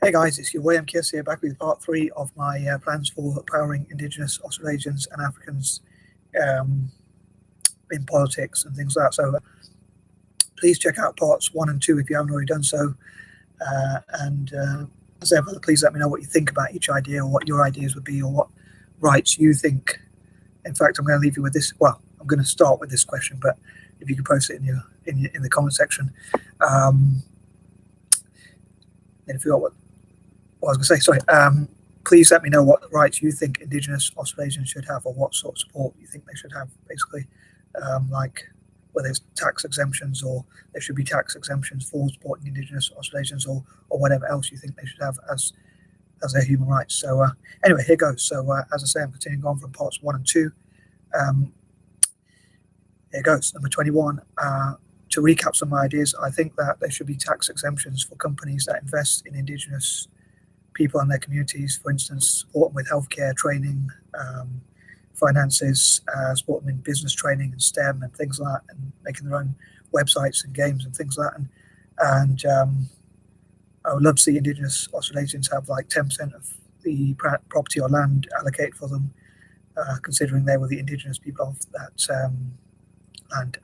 Hey guys, it's your M.K.S here, back with part 3 of my plans for empowering Indigenous Australasians and Africans in politics and things like that. So please check out parts 1 and 2 if you haven't already done so. As ever, please let me know what you think about each idea, or what your ideas would be, or what rights you think. In fact, I'm going to leave you with this. Well, I'm going to start with this question, but if you could post it in the comment section. And if you got what I was going to say, sorry. Please let me know what rights you think Indigenous Australasians should have, or what sort of support you think they should have, basically. Like whether it's tax exemptions, or there should be tax exemptions for supporting Indigenous Australasians, or whatever else you think they should have as their human rights. So anyway, here goes. So as I say, I'm continuing on from parts 1 and 2. Here goes. Number 21. To recap some ideas, I think that there should be tax exemptions for companies that invest in Indigenous people and their communities. For instance, support them with healthcare, training, finances, support them in business training and S.T.E.M and things like that, and making their own websites and games and things like that. And I would love to see Indigenous Australasians have like 10% of the property or land allocated for them, considering they were the Indigenous people of that land.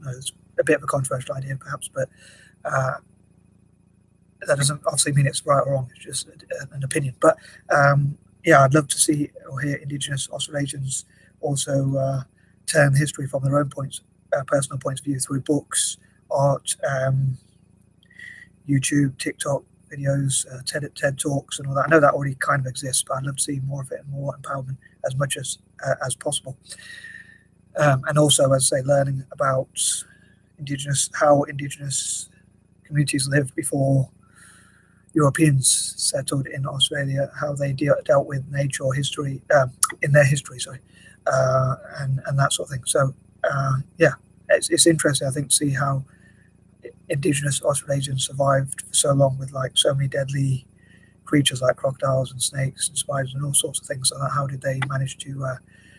It's a bit of a controversial idea, perhaps, but that doesn't obviously mean it's right or wrong. It's just an opinion. But yeah, I'd love to see or hear Indigenous Australasians also turn history from their own personal points of view through books, art, YouTube, TikTok videos, TED Talks, and all that. I know that already kind of exists, but I'd love to see more of it and more empowerment as much as possible. And also, as I say, learning about how Indigenous communities lived before Europeans settled in Australia, how they dealt with nature or history in their history, and that sort of thing. So yeah, it's interesting, I think, to see how Indigenous Australasians survived for so long with like so many deadly creatures like crocodiles and snakes and spiders and all sorts of things. So how did they manage to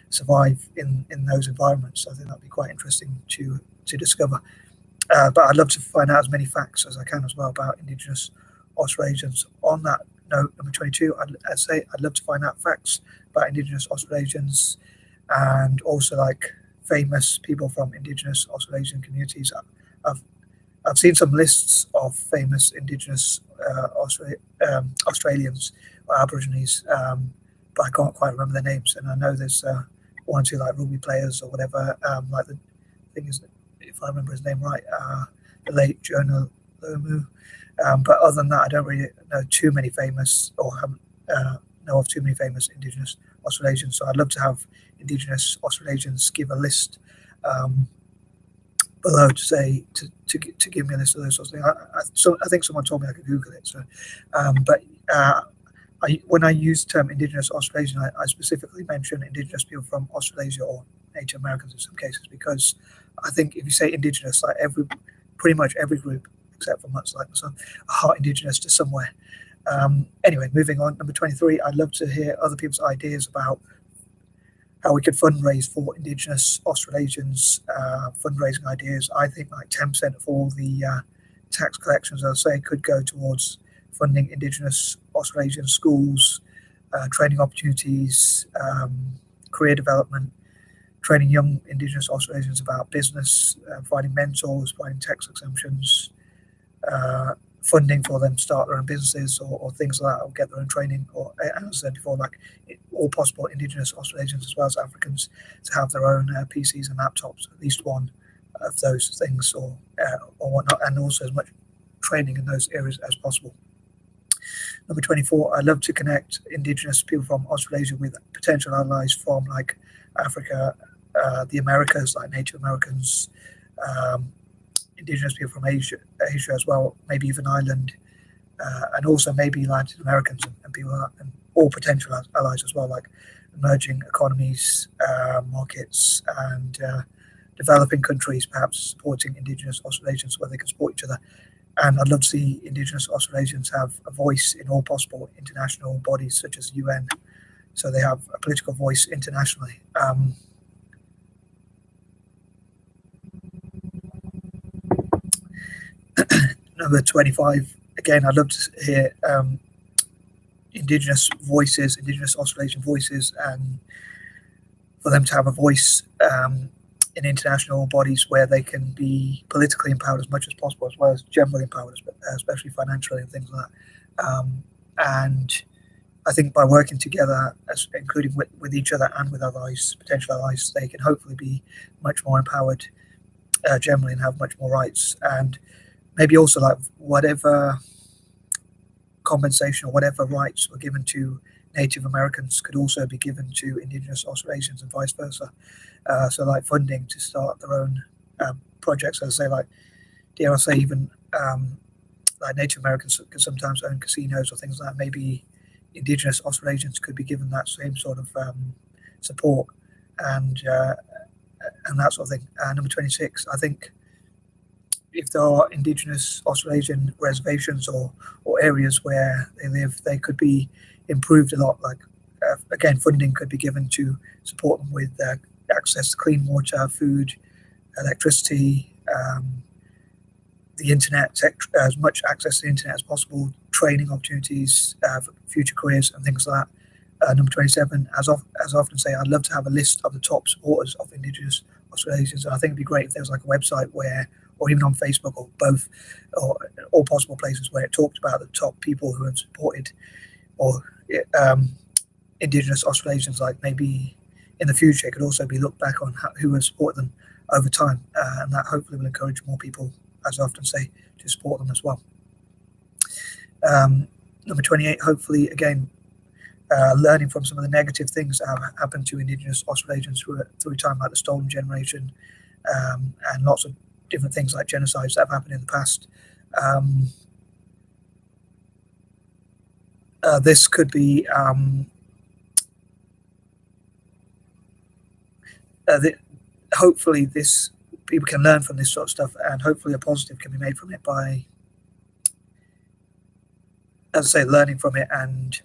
survive in those environments? I think that'd be quite interesting to discover. But I'd love to find out as many facts as I can as well about Indigenous Australasians. On that note, number 22, I'd love to find out facts about Indigenous Australasians, and also like famous people from Indigenous Australasian communities. I've seen some lists of famous Indigenous Australians or Aborigines, but I can't quite remember their names. And I know there's one or two like rugby players or whatever. Like the thing is, if I remember his name right, the late Jonah Lomu. But other than that, I don't really know too many famous, or know of too many famous Indigenous Australasians. So I'd love to have Indigenous Australasians give a list below to say to give me a list of those sorts of things. I think someone told me I could Google it. So, when I use the term Indigenous Australasian, I specifically mention Indigenous people from Australasia or Native Americans in some cases, because I think if you say Indigenous, like pretty much every group, except for much like myself, are Indigenous to somewhere. Anyway, moving on, number 23, I'd love to hear other people's ideas about how we could fundraise for Indigenous Australasians, fundraising ideas. I think like 10% of all the tax collections, I'll say, could go towards funding Indigenous Australasian schools, training opportunities, career development, training young Indigenous Australasians about business, providing mentors, providing tax exemptions, funding for them to start their own businesses or things like that, or get their own training, or, as I said before, like all possible Indigenous Australasians as well as Africans to have their own PCs and laptops, at least one of those things, or whatnot, and also as much training in those areas as possible. Number 24, I'd love to connect Indigenous people from Australasia with potential allies from like Africa, the Americas, like Native Americans, Indigenous people from Asia as well, maybe even Ireland, and also maybe Latin Americans and people like that, and all potential allies as well, like emerging economies, markets, and developing countries, perhaps supporting Indigenous Australasians where they can support each other. And I'd love to see Indigenous Australasians have a voice in all possible international bodies such as UN, so they have a political voice internationally. Number 25, again, I'd love to hear Indigenous voices, Indigenous Australasian voices, and for them to have a voice in international bodies where they can be politically empowered as much as possible, as well as generally empowered, especially financially and things like that. And I think by working together, including with each other and with allies, potential allies, they can hopefully be much more empowered generally and have much more rights. And maybe also like whatever compensation or whatever rights were given to Native Americans could also be given to Indigenous Australasians and vice versa. So like funding to start their own projects, as I say, like dare I say even like Native Americans can sometimes own casinos or things like that. Maybe Indigenous Australasians could be given that same sort of support and that sort of thing. Number 26, I think if there are Indigenous Australasian reservations or areas where they live, they could be improved a lot. Like again, funding could be given to support them with access to clean water, food, electricity, the internet, as much access to the internet as possible, training opportunities for future careers and things like that. Number 27, as I often say, I'd love to have a list of the top supporters of Indigenous Australasians. I think it'd be great if there was like a website where, or even on Facebook or both, or all possible places where it talked about the top people who have supported or Indigenous Australasians. Like maybe in the future it could also be looked back on who has supported them over time, and that hopefully will encourage more people, as I often say, to support them as well. Number 28, hopefully again, learning from some of the negative things that have happened to Indigenous Australasians through time, like the stolen generation, and lots of different things like genocides that have happened in the past. This could be hopefully this people can learn from this sort of stuff, and hopefully a positive can be made from it by, as I say, learning from it, and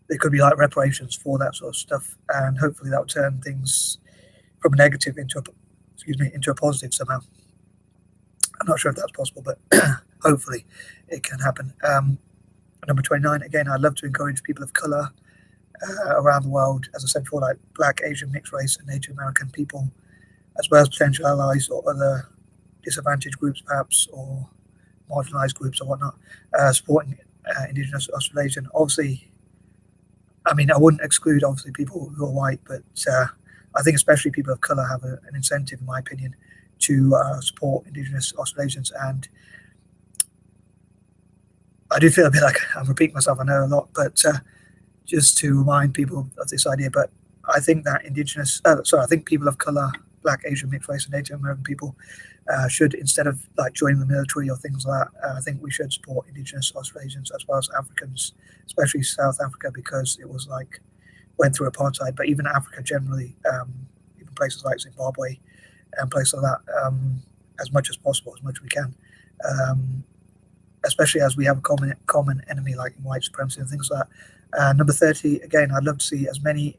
there could be like reparations for that sort of stuff, and hopefully that will turn things from a negative into a positive somehow. I'm not sure if that's possible, but hopefully it can happen. Number 29, again, I'd love to encourage people of color around the world, as I said before, like Black, Asian, mixed race, and Native American people, as well as potential allies or other disadvantaged groups, perhaps, or marginalized groups or whatnot, supporting Indigenous Australasian. Obviously, I mean, I wouldn't exclude obviously people who are white, but I think especially people of color have an incentive, in my opinion, to support Indigenous Australasians. And I do feel a bit like I'm repeating myself, I know a lot, but just to remind people of this idea. But I think that I think people of color, Black, Asian, mixed race, and Native American people should, instead of like joining the military or things like that, I think we should support Indigenous Australasians as well as Africans, especially South Africa, because it was like went through apartheid. But even Africa generally, even places like Zimbabwe and places like that, as much as possible, as much as we can. Especially as we have a common enemy like white supremacy and things like that. Number 30, again, I'd love to see as many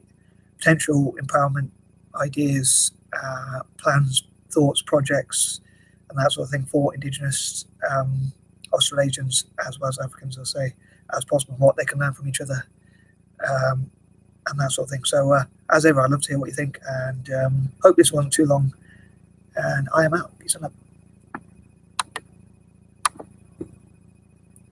potential empowerment ideas, plans, thoughts, projects, and that sort of thing for Indigenous Australasians as well as Africans, as I say, as possible, what they can learn from each other, and that sort of thing. So, as ever, I'd love to hear what you think, and hope this wasn't too long. And I am out. Peace and love.